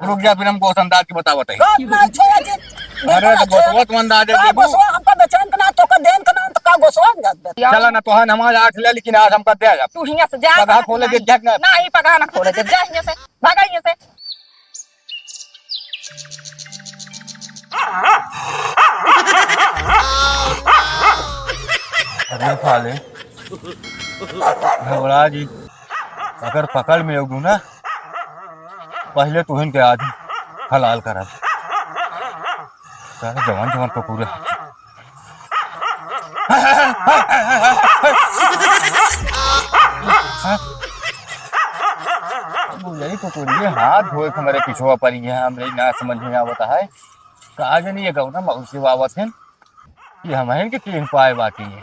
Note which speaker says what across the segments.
Speaker 1: रुक जा फिर हमको उस अंदाज की बतावत है।
Speaker 2: नहीं छोड़ा जी।
Speaker 1: अरे तो गोसवा तुम अंदाज
Speaker 2: का
Speaker 1: देबू।
Speaker 2: गोसवा हमका बेचैन ना तो का देन का ना तो का गोसवा जात बे।
Speaker 1: चला ना तो है हमारा 8 ले लेकिन आज हमका दे जा।
Speaker 3: तू हियां से जा।
Speaker 1: पगहा खोले के जग ना।
Speaker 3: नहीं पगहा ना खोले के जा हियां से। भागा हियां से।
Speaker 1: अरे साले घबरा जी अगर पकड़ में होगू ना पहले तो इनके आज हलाल करा सारे जवान जवान को पूरे यही तो पूरी हाथ धोए के मेरे पिछुआ पर ही है हमरे ना समझ में आवता है कहा नहीं ये कहूँ ना मौसी बाबत है कि हम हैं कि 3 पाए बाकी है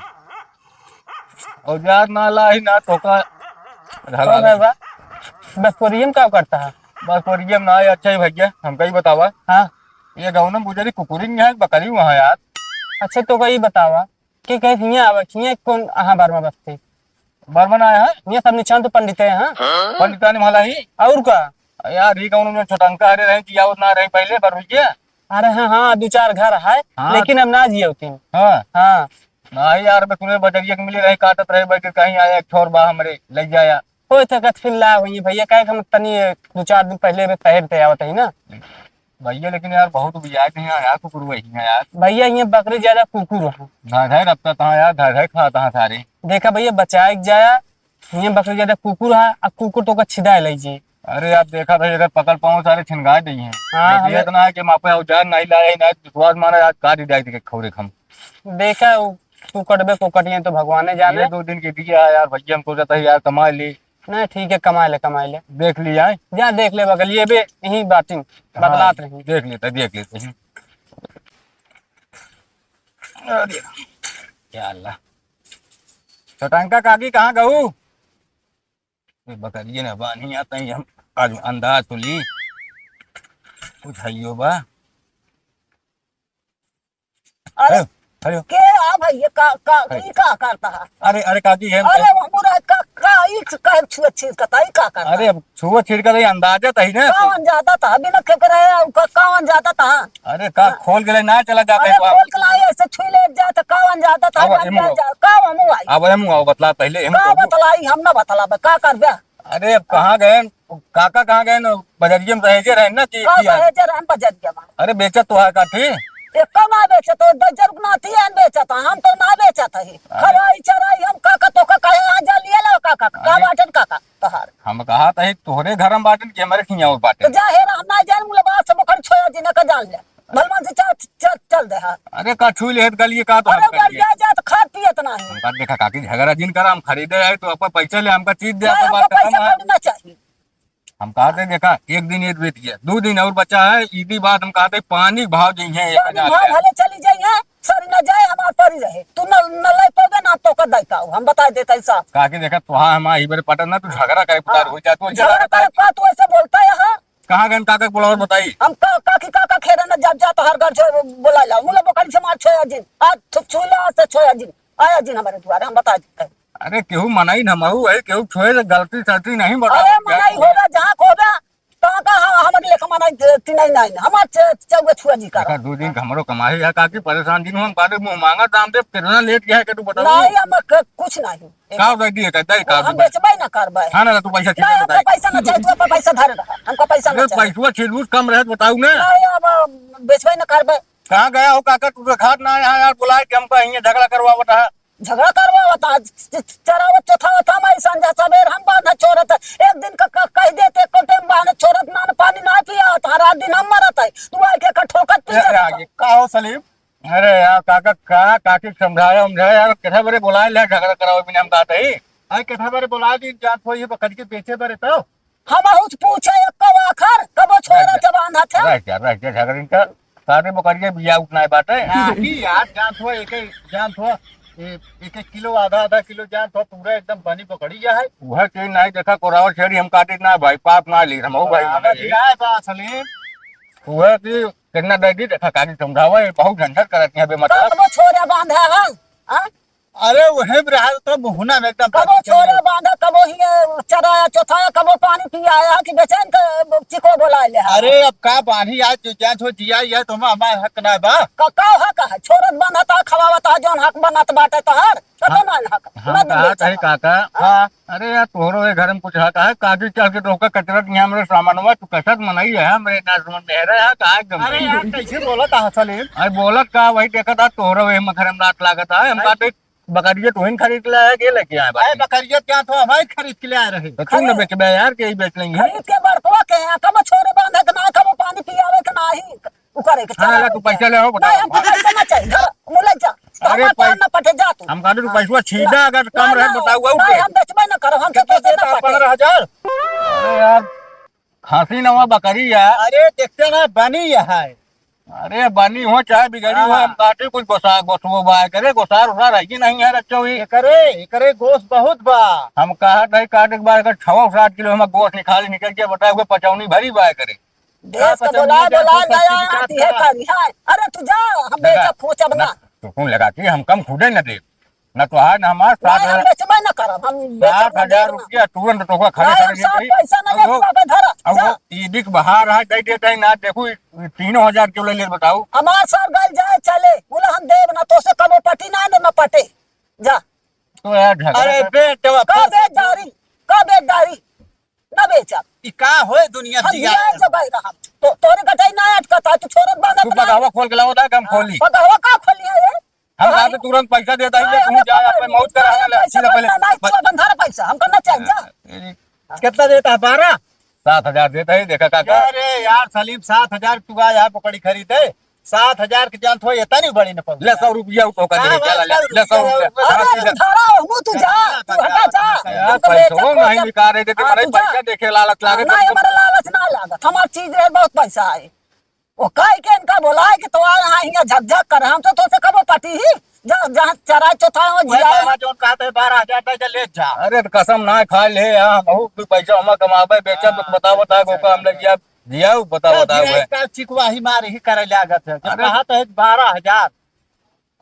Speaker 1: और यार ना लाई ना तो का
Speaker 2: बसोरियम क्या करता है?
Speaker 1: बस कोरियम ना है अच्छा ही भैया हमका ही बतावा।
Speaker 2: हाँ
Speaker 1: ये गाँव ना मुझे कुकुरी है बकरी वहाँ यार।
Speaker 2: अच्छा तो कही बतावा कि कहीं हियां आवे हियां कौन आहा बार में बसते
Speaker 1: बर्मन आया है
Speaker 2: हियां सब निशान तो पंडित है। हाँ
Speaker 1: पंडिता ने माला ही
Speaker 2: और का
Speaker 1: यार ही गाँव में छोटंका हरे रहे जिया ना रहे पहले बर भैया।
Speaker 2: अरे हाँ हाँ 2-4 घर है
Speaker 1: हाँ।
Speaker 2: लेकिन अब ना जिये होती।
Speaker 1: हाँ
Speaker 2: हाँ
Speaker 1: ना यार मैं तुम्हें बजरिया के मिले रहे काटत रहे बैठ कहीं आया एक छोर बा हमरे लग जाया
Speaker 2: हो थकत फिर ला हुई भैया कहे हम तनी 2-4 दिन पहले में तैरते आवत है ना
Speaker 1: भैया लेकिन यार बहुत बिजाय नहीं आया कुकुर वही है यार।
Speaker 2: भैया ये बकरी ज्यादा कुकुर है
Speaker 1: धाय रखता था यार धाय खाता था सारे
Speaker 2: देखा भैया बचाए जाया ये बकरी ज्यादा कुकुर है अब कुकुर तो का छिदा लीजिए।
Speaker 1: अरे आप देखा था अगर पकड़ पाओ सारे छिनगा दी हैं।
Speaker 2: हाँ,
Speaker 1: ये इतना है कि मापे औजार नहीं लाए ना विश्वास माना आज काट जाए थे खौरे खम
Speaker 2: देखा तू कटबे को कटिए तो भगवान जाने।
Speaker 1: ये 2 दिन के दिया यार भैया हमको कहता है यार कमा ली
Speaker 2: नहीं ठीक है कमा ले
Speaker 1: देख लिया है
Speaker 2: जा देख ले बगल ये भी यही बाटिंग बदलात रही।
Speaker 1: देख लेते हैं। अरे या अल्लाह छोटंका काकी कहाँ गऊ बकरिए ना बानी आता ही हम आज अंदाज तो ली कुछ है बा।
Speaker 2: अरे
Speaker 1: अरे
Speaker 2: के आ भैया का करता है?
Speaker 1: अरे अरे काकी है
Speaker 2: अरे हमरा का इस का छुआ छीर का ई का करता?
Speaker 1: अरे अब छुआ छिड़का तो अंदाजा था ही ना
Speaker 2: कावन जाता था बिना के करे कावन जाता था।
Speaker 1: अरे का खोल के ना चला जाता
Speaker 2: अरे
Speaker 1: है
Speaker 2: खोल के लाए ऐसे छुई ले जाता कावन जाता था कावन मुआई
Speaker 1: अब हम बतला पहले
Speaker 2: का बतलाई हम ना बतलाबे का करबे।
Speaker 1: अरे अब कहाँ गए काका कहाँ गए न बजरिया में रहे ना कि
Speaker 2: का कहे जे रहन बजरिया में
Speaker 1: अरे बेचत तो है काठी
Speaker 2: एक ना बेचा तो 10 रुपया थी अन बेचा था हम तो ना बेचा था ही खराई चराई हम काका तो का कहे आ जा लिए लो काका का बाटन काका तोहार
Speaker 1: हम कहा था तोहरे घर में बाटन के हमारे खिया
Speaker 2: तो
Speaker 1: बाटन
Speaker 2: जाहिर हम ना जान मुले बात सब खन छोया जी ना का जान ले भलमान से चल दे हां।
Speaker 1: अरे का छुई ले गलिए का तो
Speaker 2: अरे घर जा तो खात पियत ना है
Speaker 1: हमका देखा काकी झगड़ा जिन करा हम खरीदे आए तो अपन पैसा ले हमका चीज दे अपन
Speaker 2: हमको
Speaker 1: बात
Speaker 2: पैसा
Speaker 1: खत्म है।
Speaker 2: कौड़ी ना चाहिए।
Speaker 1: हम कहते देखा एक दिन ईद बीत गया 2 दिन और बचा है ईदी बात हम कहते पानी भाव जी है 1000
Speaker 2: भाव भले चली जाइए सर न जाए हमार परी रहे तू न ले पाओगे ना तो कर देता हूं हम बता देते साहब
Speaker 1: काकी देखा तो हाँ हम ही बारे पटन ना तू झगड़ा करे पुकार हो जा तू
Speaker 2: झगड़ा करे का तू ऐसे बोलता है हां
Speaker 1: कहाँ गए काका बोला और बताई
Speaker 2: हम काकी काका खेरे न जब जाता हर घर जो बोला ला मुला बकरी से मार छोया दिन आज छुला से छोया दिन आया दिन हमारे द्वारा हम बता देते हैं।
Speaker 1: अरे केहू मनाई न महू है केहू छोए से गलती सलती नहीं बता
Speaker 2: अरे मनाई होगा जहां होगा का हमारे लेके मनाई तीन नहीं हमार चौगे छुआ जी का
Speaker 1: 2 दिन हमरो कमाई है काकी परेशान दिन हम काटे मुंह मांगा दाम दे कितना लेट गया है कि तू बता
Speaker 2: नहीं हम कुछ नहीं
Speaker 1: का दे दिए कहता है का
Speaker 2: हम बेचबे ना करबे
Speaker 1: हां ना तू पैसा
Speaker 2: नहीं
Speaker 1: चाहिए
Speaker 2: हमको
Speaker 1: बता
Speaker 2: पैसा ना चाहिए तू पैसा धरे रहा हमको पैसा ना चाहिए
Speaker 1: पैसा छिलबूस कम रहे बताऊ ना
Speaker 2: नहीं अब बेचबे ना करबे
Speaker 1: कहां गया हो काका तू तो खाद ना यहां यार बुलाए कि हमका यहां झगड़ा करवा बता
Speaker 2: झगड़ा करवा बता चरावत चौथा हमारी संजा सवेर हम बांधा छोड़त एक दिन का कह देते को टाइम बांधा छोड़त ना पानी ना पिया हरा दिन हम मरत है तू आके का ठोकत पी
Speaker 1: आगे का हो सलीम अरे यार काका का काकी समझाया यार कैसा बरे बुलाए ले झगड़ा कराओ बिना हम कहते ही आई कैसा बरे बुला दी जात हो ये बकरी के बेचे बरे तो
Speaker 2: हम हुच पूछे कब आखर कब छोड़ा जब बांधा था
Speaker 1: रह जा झगड़ा इनका सारे बकरी बिया उठना है बात है हां की यार जान हो एक जान हो एक किलो आधा किलो जान तो पूरा एकदम पानी पकड़ी गया है वह के नहीं देखा कोरावर छेड़ी हम काटे ना भाई पाप ना ली हम भाई सलीम वह की कितना दर्दी देखा काटी समझावा बहुत झंझट करत है बे मतलब
Speaker 2: कब छोरा बांधा हां
Speaker 1: अरे वही रहा तो मुहना में एकदम
Speaker 2: कबो छोरा बांधा, कबो ही चराया चौथाया, कबो पानी पियाया कि बेचैन के चिको बोला ले।
Speaker 1: अरे अब का पानी आज जो जान हो जिया ये तुम हमार हक ना बा।
Speaker 2: का हक है? छोरत बांधता खवावता जोन हक बनत बाटे तहर कतो ना हक।
Speaker 1: हम कहा सही काका। हाँ अरे यार तोहरो ये घर में कुछ हक है, काजी चल के रोका कचरत यहाँ मेरे सामानवा तू कसत मनाई है मेरे नाजमन मेहरा है का एकदम। अरे यार कैसे बोला था सलीम? अरे बोलत का वही देखा था तोहरो ये घर में रात लागत है। हम कहते बकरिया तू ही खरीद लाया के लेके आए भाई? बकरिया क्या तो हमारे खरीद के ले आ रहे। तो तू न बेच बे यार के ही बेच लेंगे।
Speaker 2: खरीद के बड़कवा के हैं, कबो छोरे बांधे के ना, कबो पानी पियावे के ना ही उकरे के।
Speaker 1: हाँ तू पैसा ले हो बता।
Speaker 2: नहीं हमको पैसा ना चाहिए, घर मुले जा।
Speaker 1: अरे
Speaker 2: ना पटे जा तू।
Speaker 1: हम कहते तू पैसा छीदा अगर कम रहे बताऊंगा
Speaker 2: नहीं हम बेचबे ना करो, हम तो देना
Speaker 1: 15,000। अरे यार खांसी नवा बकरी है। अरे देखते ना बनी है। अरे बनी हो चाहे बिगड़ी हो, हम काटे कुछ गोसवो बाय करे गोसार उसार है कि नहीं यार अच्छा हुई। करे गोश्त बहुत बा। हम कहा नहीं काटे के बाद अगर 6-7 किलो हम गोश्त निकल के बताए हुए पचौनी भरी बाय करे।
Speaker 2: देश का बोला गया आती है करी है। अरे तू जा, हम बेचा खोचब ना।
Speaker 1: तो कौन लगा कि हम कम खुदे न दे न तो है न हमारे 7,000
Speaker 2: बेचबे ना करब हम।
Speaker 1: 7,000 रुपया तुरंत तो खड़े करे
Speaker 2: पैसा नहीं है बाबा धरा।
Speaker 1: अब ईदी के बाहर है दे देते हैं ना। देखो 3,000 क्यों ले बताओ।
Speaker 2: हमार सर गल जाए चले बोला हम देव ना तो से कबो पटी ना पटे जा।
Speaker 1: तो यार अरे बेटवा
Speaker 2: का बेचदारी का बेचदारी ना बेचा
Speaker 1: का होए दुनिया
Speaker 2: दिया जब भाई रहा तो तोरे गटाई ना अटकता तू छोरत बांधा।
Speaker 1: तू बतावा खोल के लाओ दा हम खोली।
Speaker 2: बतावा का खोली है?
Speaker 1: हम कहा तो तुरंत पैसा देता है तू जा अपने मौज कर आना ले पहले
Speaker 2: नहीं बंधारा पैसा हम करना चाहिए जा।
Speaker 1: कितना देता है 12? 7,000 देता है देखा काका। अरे यार सलीम 7,000 तू आया पकड़ी खरीदे 7,000 की जान थो ये नहीं बड़ी न ले 100 रुपया तो का दे चला ले 100 रुपया।
Speaker 2: अरे धारा हूं तू जा, तू हटा जा।
Speaker 1: यार पैसा नहीं निकाल रहे थे तुम्हारे पैसा देखे लालच लागे।
Speaker 2: नहीं हमारा लालच ना लागत, हमार चीज रे बहुत पैसा है। वो कह के इनका बोला है कि तो यहाँ हिया झकझक कर हम तो से कबो पटी ही जहाँ चरा चौथा हो जिया जो कहते 12,000 पैसा ले जा। अरे तो कसम ना खा ले यहां बहुत पैसा हम कमाबे बेचा तो बताओ बता गोका हम लग गया दिया बता हुए चिकवा ही मार ही करे लागत है। कहा तो 12,000।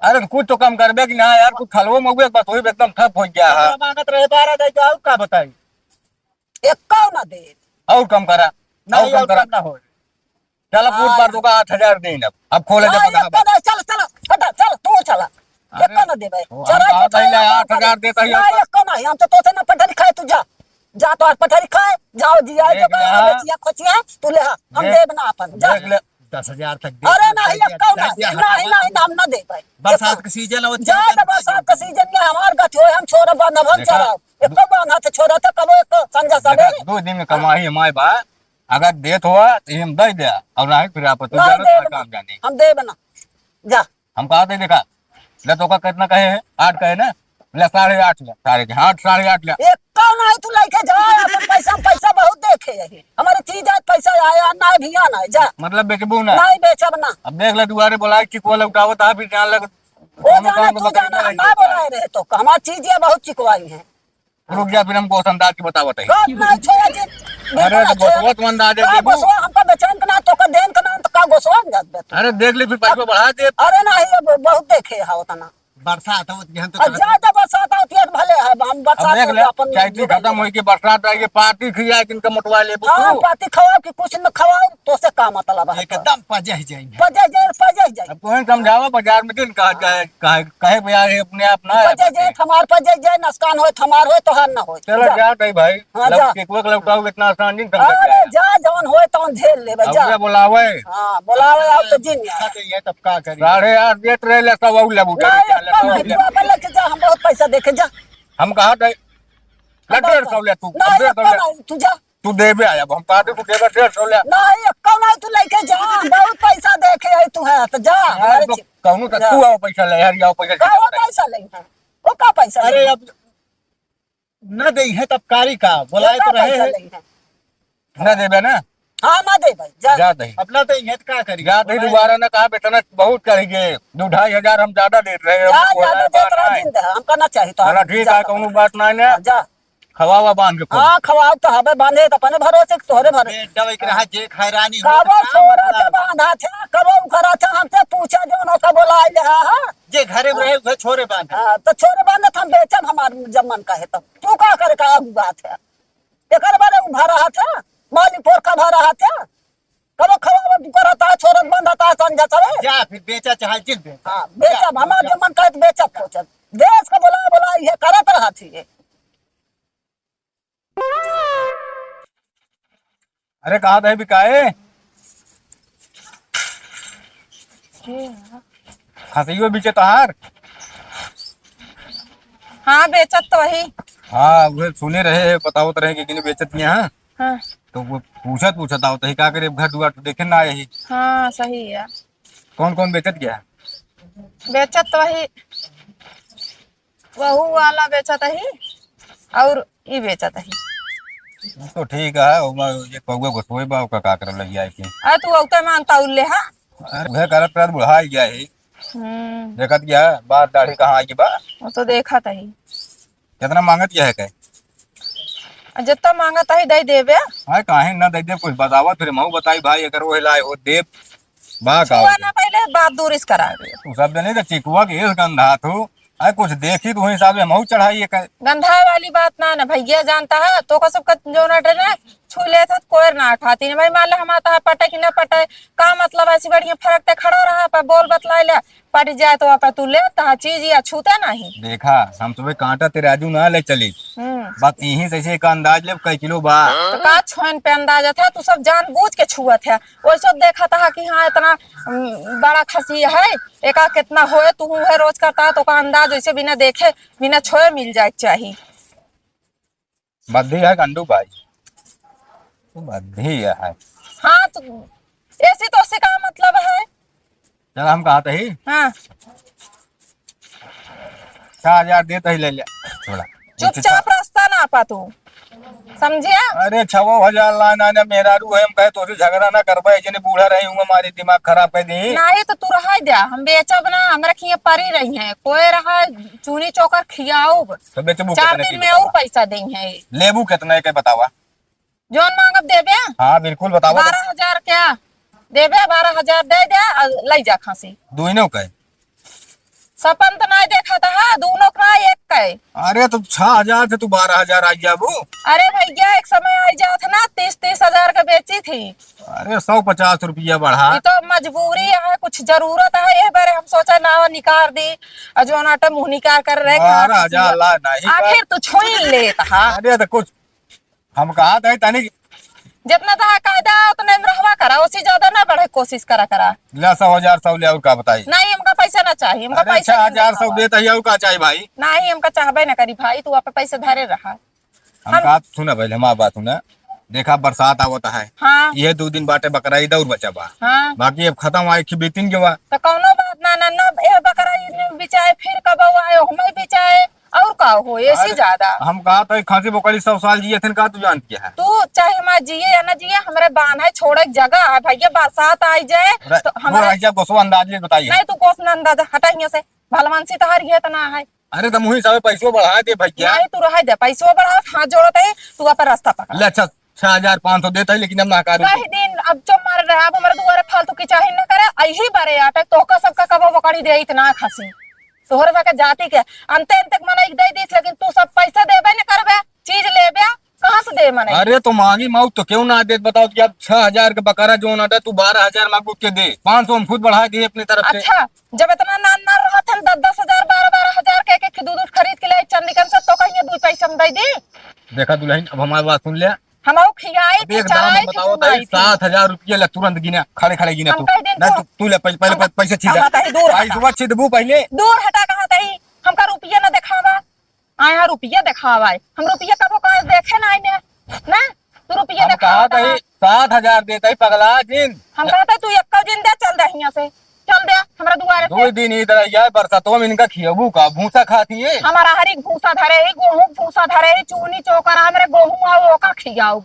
Speaker 2: अरे कुछ तो कम करबे कि ना यार कुछ खलवो मगुए बस वही एकदम ठप हो गया है। मांगत रहे 12 दे जाओ का बताई एक का ना दे और कम करा और कम करा ना हो। चल पूछ बार तो का 8,000 दे अब खोले दे पता चल चल हटा चल तू चला कितना ना दे भाई चला 8,000 देता है एक का नहीं हम तो तोते ना पटरी खाए तू जा जा तो आज पटरी खाए जाओ जिया जो बेचिया खोचिया तू ले हम देब ना अपन जा 10,000 तक दे। अरे नहीं एक का नहीं हम ना दे भाई बरसात का सीजन हो जा बरसात का सीजन में हमार गठ हो हम छोरा बांधब हम चराओ एक बांधा तो छोरा तो कबो एक संजा सवेरे 2 दिन में कमाई हमारे बा अगर देत हुआ तो हम दे दे और नहीं फिर आप तो काम जाने हम दे बना जा। हम कहा थे देखा ले तो का कितना कहे है 8 कहे ना ले 8.5 ले 8.5 ले एक का नहीं तू लेके जा अपन पैसा बहुत देखे है हमारे चीज आज पैसा आया ना भी आना जा मतलब बेचबू ना नहीं बेचब ना। अब देख ले दुआरे बोला चिकवा लौटावत आ फिर जान लग वो जाना तू जाना हम ना बोलाए रहे तो हमारी चीजें बहुत चिकवाई है। रुक जा फिर हमको अंदाज की बतावत है। अरे तो बहुत अंदाज है गोसवा हमका बेचैन का ना तो का देन का ना तो का गोसवा जात। अरे देख ले फिर पैसा बढ़ा दे। अरे नहीं अब बहुत देखे है उतना बरसात होती है तो ज्यादा बरसात होती है भले है हम बरसात अपन चाइती खत्म होई के बरसात आई के पार्टी खिया किनका मोटवा ले हां पार्टी खवाओ कि कुछ न खवाओ तो से का मतलब है एकदम पजह जाए। अब कोई समझावा बाजार में दिन कहे यार अपने आप ना पजह जाए हमार पजह जाए नुकसान होए हमार होए तो हर ना होए। चलो जा भाई भाई केकवा लौटाओ इतना आसान दिन कर अरे जा जवन होए तवन झेल लेबे जा बुलावे हां बुलावे आप तो जिन ये तब का करी 8.5 देत रहे ले सब औ लेबू हम बहुत पैसा देखे जा। हम कहा थे 150 ले तू जा तू देबे आया हम कहा थे तू देबे 150 ले नहीं कौन नहीं तू लेके जा बहुत पैसा देखे है तू है तो जा कहूं तो तू आओ पैसा ले यार आओ पैसा ले वो का पैसा अरे अब न दे है तब कारी का बुलाए तो रहे हैं न देबे ना हाँ ना दे भाई जा दे अपना तो ये का करी जा दे दोबारा ना कहा बेटा ना बहुत करेंगे 2-2.5 हम ज्यादा दे रहे हैं हम करना चाहिए तो ठीक है कोनो बात नहीं ना जा खवावा बांध के हां खवाव तो हबे बांधे तो अपने भरोसे तोहरे भरोसे दवाई के रहा जे खैरानी हो कबो छोरा के बांधा था कबो करा था हमसे पूछा जो नो कबो लाई ले हां
Speaker 1: जे घरे में रहे उसे छोरे बांध
Speaker 2: तो छोरे बांधत हम बेचब हमार जब मन कहे तब तू का करे का बात है एकर बारे उभा रहा था माली पोर का भा रहा था कबो खवा करता है छोरत बंधता है संजा चले
Speaker 1: जा फिर बेचा चाहे जिल दे
Speaker 2: हां बेचब हमार जब मन कहे तो बेचब खोचब देश का बोला ये करत रहा थी ये
Speaker 1: अरे कहाँ था बिकाए खसियो बीचे तहार
Speaker 3: हाँ बेचत तो वही।
Speaker 1: हाँ वो सुने रहे बतावत रहे कि किने बेचत यहाँ
Speaker 3: हाँ
Speaker 1: तो वो पूछत आवत है का करे घर दुआर तो देखे ना यही
Speaker 3: हाँ सही है।
Speaker 1: कौन कौन बेचत गया
Speaker 3: बेचत तो वही वहू वाला बेचत ही और ये बेचत ही।
Speaker 1: तो ठीक है ओमा ये कौवा घोसोई बा का का करब लगी आई के
Speaker 3: अरे तू औते मानता उल्ले हाँ।
Speaker 1: अरे वह करत करत बुढ़ा गया है देखत गया बात दाढ़ी कहाँ आई बा
Speaker 3: वो तो देखा ही
Speaker 1: कितना मांगत क्या है
Speaker 3: जितना मांगा ही दे देवे।
Speaker 1: हाय काहे ना दे दे कुछ बतावा फिर मऊ बताई भाई अगर वो लाए हो देव बा का
Speaker 3: छुआ ना पहले बात दूरिस करा दे।
Speaker 1: तू सब जने तो चिकुआ के इस गंधा तू अरे कुछ देखी तो हिसाब से मऊ चढ़ाई है
Speaker 3: गंधा वाली बात ना भैया जानता है तो का सब जो ना डरे छू ले था कोई ना खाती नहीं भाई मान लो हम आता है पटे कि ना पटे का मतलब ऐसी बढ़िया फरक ते खड़ा रहा पर बोल बतलाई ले पट जाए तो आप तू लेता चीज या छूता नहीं
Speaker 1: देखा हम तुम्हें कांटा तेराजू ना ले चली बात यही से का अंदाज ले कई किलो बा
Speaker 3: तो का छोन पे अंदाजा था तू सब जानबूझ के छुआ था वो सब देखा था कि हाँ इतना बड़ा खसी है एका कितना होए तू है रोज करता है तो का अंदाज वैसे बिना देखे बिना छोए मिल जाए चाहिए।
Speaker 1: बद्धी है कंडू भाई बद्धी है
Speaker 3: हाँ तो ऐसी तो उससे का मतलब है।
Speaker 1: चल हम कहा ही
Speaker 3: हाँ
Speaker 1: 4000 देता ही ले लिया थोड़ा
Speaker 3: चुपचाप रास्ता ना पा तू समझिया।
Speaker 1: अरे 6000 लाना ना मेरा रू है हम कहे तो झगड़ा ना करबे जने बूढ़ा रही हूं हमारी दिमाग खराब कर दी
Speaker 3: नहीं तो तू रहा दिया हम बेचब ना हमरा खिया परी रही है कोई रहा चूनी चोकर खियाओ
Speaker 1: तो बेचबू
Speaker 3: 4 दिन में और पैसा देंगे
Speaker 1: लेबू कितना के बतावा
Speaker 3: जोन मांगब देबे।
Speaker 1: हाँ बिल्कुल बतावा
Speaker 3: 12,000 क्या देबे 12,000 दे दे ले जा खांसी
Speaker 1: दुइनो के
Speaker 3: सपन तो नहीं देखा था दोनों का एक का।
Speaker 1: अरे तो 6000 से तू 12000 आई जाबू।
Speaker 3: अरे भैया एक समय आई जाओ था ना 30,000 का बेची थी।
Speaker 1: अरे 150 रुपया बढ़ा
Speaker 3: ये तो मजबूरी है कुछ जरूरत है ये बारे हम सोचा ना निकाल दी जो नाटे मुंह निकाल कर रहे
Speaker 1: 12,000 ला नहीं
Speaker 3: आखिर तू छुई ले था।
Speaker 1: अरे तो कुछ हम कहा था तनी
Speaker 3: जितना था कायदा उतने में रहवा करा उससे ज्यादा ना बढ़े कोशिश करा
Speaker 1: ले 100,000 100 ले और का बताई
Speaker 3: नहीं हमका पैसा ना चाहिए हमका पैसा
Speaker 1: 6000 100 देता ही और का चाहिए भाई
Speaker 3: नहीं हमका चाहबे ना करी भाई तू आप पैसे धरे रहा
Speaker 1: हम कहा सुना पहले हमारी बात सुना देखा बरसात आवता है
Speaker 3: हाँ
Speaker 1: ये 2 दिन बाटे बकरा ईद और बचा बा
Speaker 3: हाँ
Speaker 1: बाकी अब खत्म आए की बीतिन के बा
Speaker 3: तो कौनो बात ना ना ना ए बकरा ईद बिचाए फिर कब आए हमें बिचाए और का हो ऐसी ज्यादा
Speaker 1: हम कहा तो खांसी बोकड़ी 100 साल जिए थे का तू जान किया है
Speaker 3: तू चाहे हमारे जिए या ना जिए हमारे बांध है छोड़े जगह है भैया बरसात आई जाए तो हमारे
Speaker 1: गोसो अंदाज ले बताइए
Speaker 3: नहीं तू कौन अंदाजा हटाइए से भलवान से तहार ये तना है।
Speaker 1: अरे तुम वही सब पैसों बढ़ा दे भैया
Speaker 3: नहीं तू रह दे पैसों बढ़ा हाथ जोड़ते है तू अपन रास्ता पकड़
Speaker 1: ले अच्छा 6500 देता है लेकिन हम ना कर
Speaker 3: कई दिन अब जो मार रहा अब हमारे दुआरे फालतू की चाहे न करे यही बारे आटे तो का सबका कबो बकड़ी दे इतना खसी तोहर जाके जाति के अंते अंत मने दे दी लेकिन तू सब पैसा देबे न करबे चीज लेबे कहां से दे मने।
Speaker 1: अरे तो मांगी माऊ तो क्यों ना दे बताओ कि अब 6000 का बकरा जो ना तू 12000 मांगू के दे 500 हम खुद बढ़ा दिए अपनी तरफ से।
Speaker 3: अच्छा जब इतना ना रहा था 10,000 12,000 के दूध खरीद के ले चंदीगढ़ से तो कहीं 2 पैसा हम दे दी।
Speaker 1: देखा दुल्हन अब हमारी बात सुन ले
Speaker 3: हम खियाई थी चराई थी
Speaker 1: बताओ 7000 रुपया ले तुरंत गिना खड़े खड़े गिना तू ले पहले पैसे छीदा पैसा छीदबू पहले
Speaker 3: दूर हटा कहां तई हमका रुपया ना दिखावा आया रुपया दिखावा हम रुपया कबो का देखे ना आने ना तू रुपया दिखावा
Speaker 1: कहा 7000 देता ही पगला जिन
Speaker 3: हम कहता तू एक दिन दे चल दे यहां से चल दे हमरा दुआरे
Speaker 1: 2 दिन इधर या बरसातों में इनका खियाबू का भूसा खाती है
Speaker 3: हमारा हरी भूसा धरे है गेहूं भूसा धरे है चूनी चोकर हमरे गेहूं आओ का खियाओ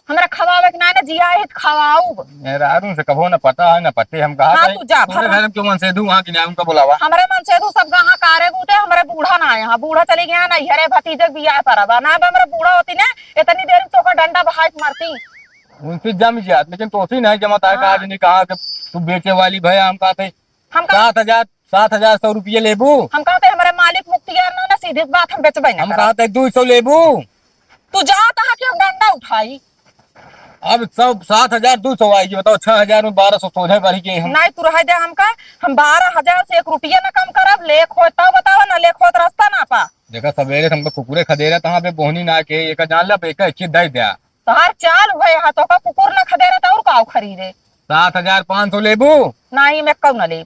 Speaker 3: हमरा खवावे के ना जिया है खवाओ
Speaker 1: मेरा आरुन से कभो ना पता है ना पट्टे हम कहा
Speaker 3: हां तू जा
Speaker 1: घर में क्यों मन से दू वहां की नाम का बुलावा
Speaker 3: हमरे मन से दू सब कहां कारे बूते हमरे बूढ़ा ना यहां बूढ़ा चले गया ना हरे भतीजे बियाह परबा ना हमरे बूढ़ा होती ना इतनी देर तो का डंडा बहाई मारती
Speaker 1: उनसे जम जात लेकिन तोसी नहीं जमता है आज नहीं कहा कि तू बेचे वाली भैया हम कहते
Speaker 3: हम का
Speaker 1: 7,100 रुपये लेबू।
Speaker 3: हम कहते हमारे मालिक मुख्तियार ना सीधे बात हम बेचबे ना
Speaker 1: हम कहते 200 लेबू।
Speaker 3: तू जा कहा कि हम डंडा उठाई।
Speaker 1: अब सब 7,200 आएगी, बताओ 6,000 में 1,200 सोझे बढ़ी के हम।
Speaker 3: नहीं तू रह जा हमका, हम 12,000 से 1 रुपया ना कम करब। लेख होता बतावा ना, लेख होत रास्ता ना पा।
Speaker 1: देखा सवेरे हमको कुकुरे खदेरा तहां पे बोहनी ना के एक जान ला पे एक अच्छी दे दिया।
Speaker 3: तोहार चाल हुए हा तो का कुकुर ना खदेरे तो और काऊ खरीदे।
Speaker 1: 7,500 लेबू।
Speaker 3: नहीं मैं कऊ ना ले,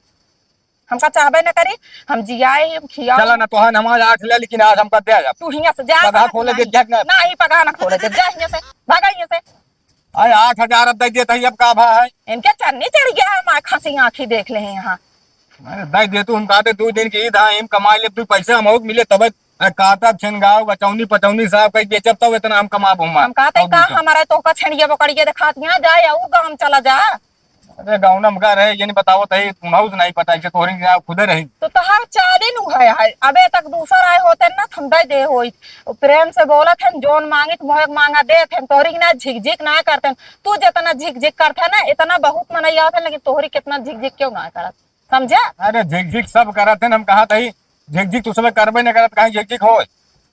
Speaker 3: हमका चाहबे ना करी। हम जियाए हम खियाओ।
Speaker 1: चला ना तोहन हमारे 8 ले, लेकिन आज हमका दे जा।
Speaker 3: तू हिया से जा,
Speaker 1: पगहा खोले के जग ना।
Speaker 3: नहीं पगहा ना खोले के जा, हिया से भागा हिया से।
Speaker 1: अरे 8,000 अब दे देता ही, अब का भा है।
Speaker 3: इनके चन्नी चढ़ गया है, मां खसी आंखी देख ले हैं यहाँ।
Speaker 1: अरे दे दे तू, हम कहते 2 दिन की ईद है, हम कमा ले, तू पैसा हम मिले तब काटब छिनगाव बचौनी पचौनी साहब कहीं बेचब तब इतना हम कमाब।
Speaker 3: हम कहते का हमारा तो का छेड़िया बकड़िया दिखात यहाँ जाए और गांव चला जा।
Speaker 1: अरे गाँव में घर है, ये नहीं बताओ तही तुम्हारा नहीं पता है, तोहरी खुदे रही।
Speaker 3: तो तहार चाली नु है अबे तक दूसर आए होते ना हम दे होई प्रेम से बोलत है, जोन मांगित मोहक मांगा देत है। तोहरी ना झिकझिक ना करते, तू जितना झिकझिक करते ना इतना बहुत मनैया होते, लेकिन तोहरी कितना झिकझिक क्यों ना करत, समझा।
Speaker 1: अरे झिकझिक सब करत है, हम कहा तही झिकझिक तू सब करबे न करत, कहीं झिकझिक हो।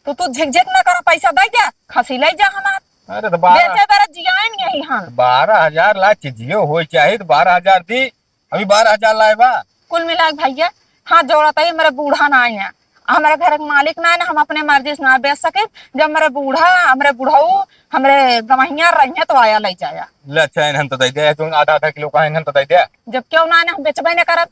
Speaker 3: तो तू झिकझिक ना कर, पैसा दे जा, खसी ले जा हमार।
Speaker 1: अरे तो
Speaker 3: बेचे बारा जियान यही हम
Speaker 1: 12,000 ला चीजियो हो चाहे तो 12,000 दी, अभी 12,000 लाए बा।
Speaker 3: कुल मिला के भैया हाँ जोड़ता है, मेरा बूढ़ा ना है, हमारे घर के मालिक ना है ना, हम अपने मर्जी से ना बेच सके। जब मेरा बूढ़ा हमारे बुढ़ाऊ हमारे गवहिया रही तो आया ले जाया।
Speaker 1: ले चैन हम तो दे दे, तू आधा किलो का हम तो दे दे।
Speaker 3: जब क्यों ना हम बेचबे न करब,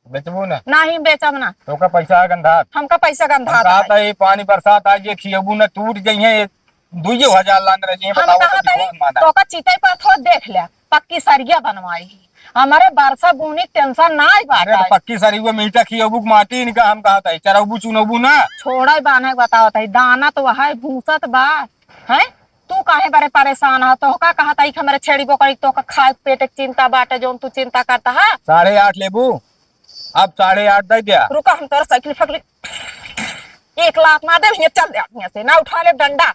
Speaker 1: बेचबू ना
Speaker 3: ना ही बेचब ना।
Speaker 1: तो का पैसा गंधा
Speaker 3: हमका पैसा गंधा
Speaker 1: आता है, पानी बरसात आ जे खियबू ना टूट जाइए 2,000 लान रही है।
Speaker 3: हम
Speaker 1: बताओ
Speaker 3: कहा
Speaker 1: तो
Speaker 3: तो का चिते पर थोड़ा देख ले, पक्की सरिया बनवाई हमारे बरसा बुनी टेंशन ना आई बात।
Speaker 1: अरे तो पक्की सारी वो मीठा खियबू माटी इनका हम कहा था चरबू चुनबू ना
Speaker 3: छोड़ा बाने बताओ था, दाना तो वह भूसत बा है। तू काहे बारे परेशान है, तो का कहा था हमारे छेड़ी बोकड़ी तो का खाए पेट की चिंता बाटे, जो तू चिंता करता है।
Speaker 1: 8.5 लेबू, अब 8.5 दे दिया।
Speaker 3: रुका हम तोरा साइकिल फकली 1 लाख मार दे, चल दे से ना उठा ले डंडा।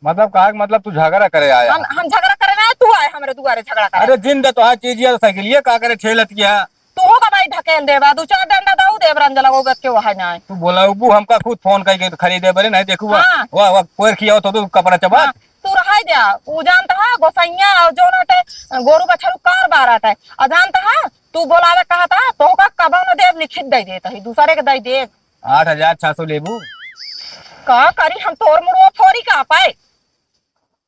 Speaker 1: मतलब कहा मतलब तू झगड़ा करे आया।
Speaker 3: हम झगड़ा करे ना, तू आए हमारे दुआरे झगड़ा करे।
Speaker 1: अरे दिन दे तो हर चीज ये साइकिल ये का करे ठेलत किया।
Speaker 3: तू होगा भाई ढकेल देबा, 2-4 डंडा दाऊ देव रंजला वो बत के वहां ना।
Speaker 1: तू बोला उबू हमका खुद फोन करके तो खरीदे बरे नहीं देखू।
Speaker 3: हाँ।
Speaker 1: वाह कोई खियाओ तो तू कपड़ा चबा।
Speaker 3: हाँ, तू रहा जा उ जानता है गोसैया और जो नटे गोरु बछड़ू कार बाराट है और जानता है तू बोलावे कहा था तो का कबा न देव लिखित दे देता है, दूसरे के दे दे।
Speaker 1: 8,600 लेबू
Speaker 3: का करी हम तोर मुड़ो फोरी का पाए।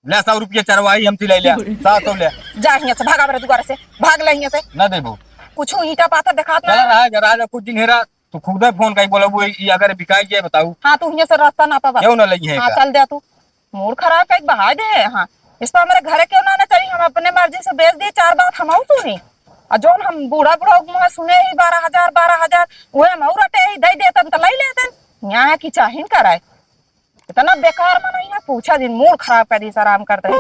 Speaker 1: ले 100 रुपया चरवाई हम ले लिया 700 ले।
Speaker 3: जा हिया से भागा मेरे दुआरे से, भाग ले हिया से।
Speaker 1: ना देबू
Speaker 3: कुछ ईटा पाता दिखात
Speaker 1: चला
Speaker 3: ना।
Speaker 1: रहा जरा कुछ दिन हेरा तू खुद फोन कई बोला वो ये अगर बिकाई जाए बताऊ।
Speaker 3: हाँ तू हिया से रास्ता ना पावा,
Speaker 1: क्यों ना लगी है।
Speaker 3: हाँ चल दे तू, मूड खराब कहीं बहा दे। हाँ इस तो हमारे घरे क्यों ना आना चाहिए, हम अपने मर्जी से बेच दिए 4 बात हम सुनी। और जो हम बूढ़ा मुँह सुने ही 12,000 वह हम रटे ही दे देतन तो ले लेतन। यहाँ की चाहिए कराए इतना बेकार मना पूछा दिन मूड खराब कर दी सर आराम करते हैं।